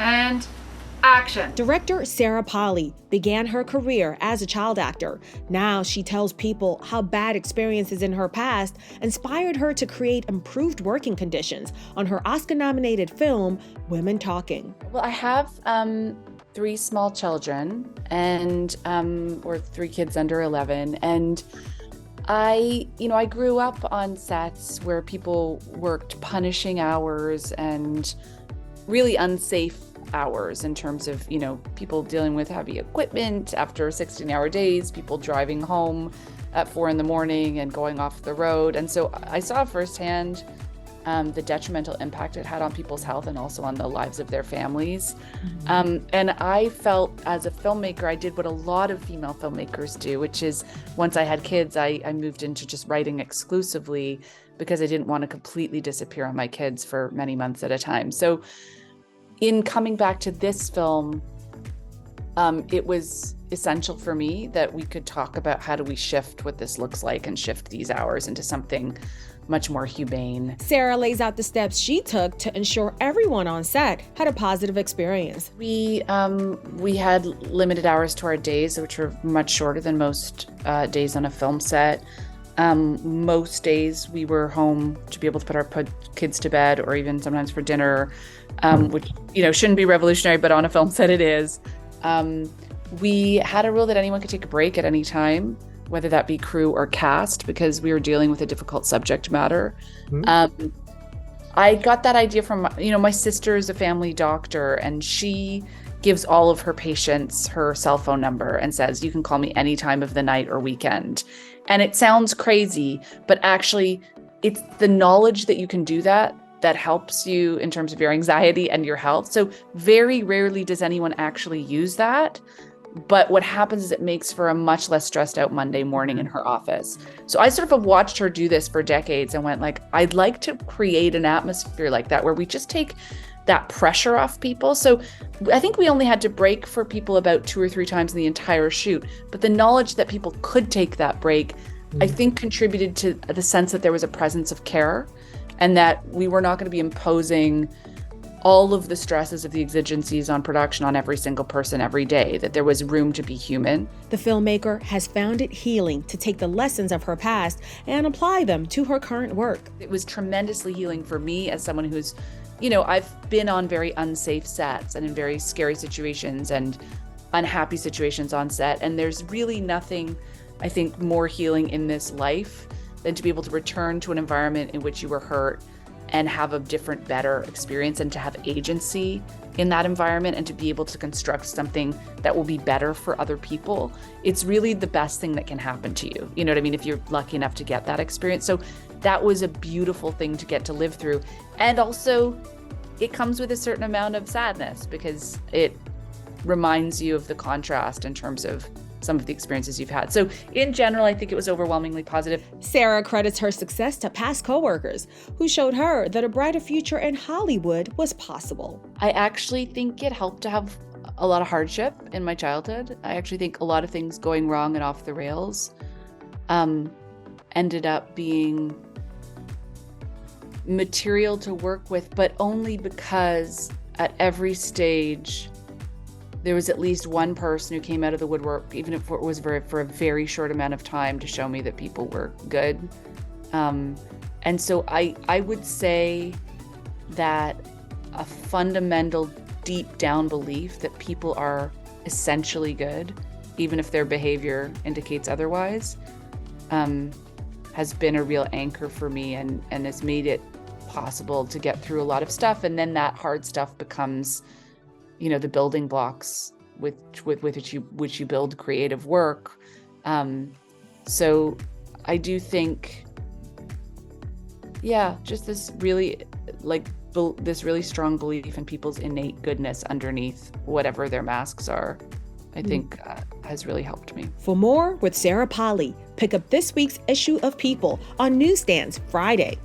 And action. Director Sarah Polley began her career as a child actor. Now she tells people how bad experiences in her past inspired her to create improved working conditions on her Oscar-nominated film, Women Talking. Well, I have 3 small children and or 3 kids under 11, and I grew up on sets where people worked punishing hours and really unsafe hours in terms of, people dealing with heavy equipment after 16-hour days, people driving home at 4 a.m. and going off the road. And so I saw firsthand the detrimental impact it had on people's health and also on the lives of their families. And I felt as a filmmaker, I did what a lot of female filmmakers do, which is once I had kids, I moved into just writing exclusively because I didn't want to completely disappear on my kids for many months at a time. So in coming back to this film, it was essential for me that we could talk about how do we shift what this looks like and shift these hours into something much more humane. Sarah lays out the steps she took to ensure everyone on set had a positive experience. We had limited hours to our days, which were much shorter than most days on a film set. Most days we were home to be able to put our kids to bed, or even sometimes for dinner, which shouldn't be revolutionary, but on a film set it is. We had a rule that anyone could take a break at any time, whether that be crew or cast, because we were dealing with a difficult subject matter. I got that idea from my sister is a family doctor, and she gives all of her patients her cell phone number and says, you can call me any time of the night or weekend. And it sounds crazy, but actually it's the knowledge that you can do that helps you in terms of your anxiety and your health. So very rarely does anyone actually use that. But what happens is it makes for a much less stressed out Monday morning in her office. So I sort of have watched her do this for decades and went like, I'd like to create an atmosphere like that where we just take that pressure off people. So I think we only had to break for people about 2 or 3 times in the entire shoot. But the knowledge that people could take that break, I think contributed to the sense that there was a presence of care and that we were not going to be imposing all of the stresses of the exigencies on production on every single person every day, that there was room to be human. The filmmaker has found it healing to take the lessons of her past and apply them to her current work. It was tremendously healing for me as someone who's, I've been on very unsafe sets and in very scary situations and unhappy situations on set. And there's really nothing, I think, more healing in this life than to be able to return to an environment in which you were hurt and have a different, better experience, and to have agency in that environment and to be able to construct something that will be better for other people. It's really the best thing that can happen to you. You know what I mean? If you're lucky enough to get that experience. So that was a beautiful thing to get to live through. And also it comes with a certain amount of sadness because it reminds you of the contrast in terms of some of the experiences you've had. So in general, I think it was overwhelmingly positive. Sarah credits her success to past coworkers who showed her that a brighter future in Hollywood was possible. I actually think it helped to have a lot of hardship in my childhood. I actually think a lot of things going wrong and off the rails ended up being material to work with, but only because at every stage there was at least one person who came out of the woodwork, even if it was for a very short amount of time, to show me that people were good. And so I would say that a fundamental, deep down belief that people are essentially good, even if their behavior indicates otherwise, has been a real anchor for me and has made it possible to get through a lot of stuff. And then that hard stuff becomes the building blocks with which you build creative work. So I do think, just this really strong belief in people's innate goodness underneath whatever their masks are, I think has really helped me. For more with Sarah Polley, pick up this week's issue of People on newsstands Friday.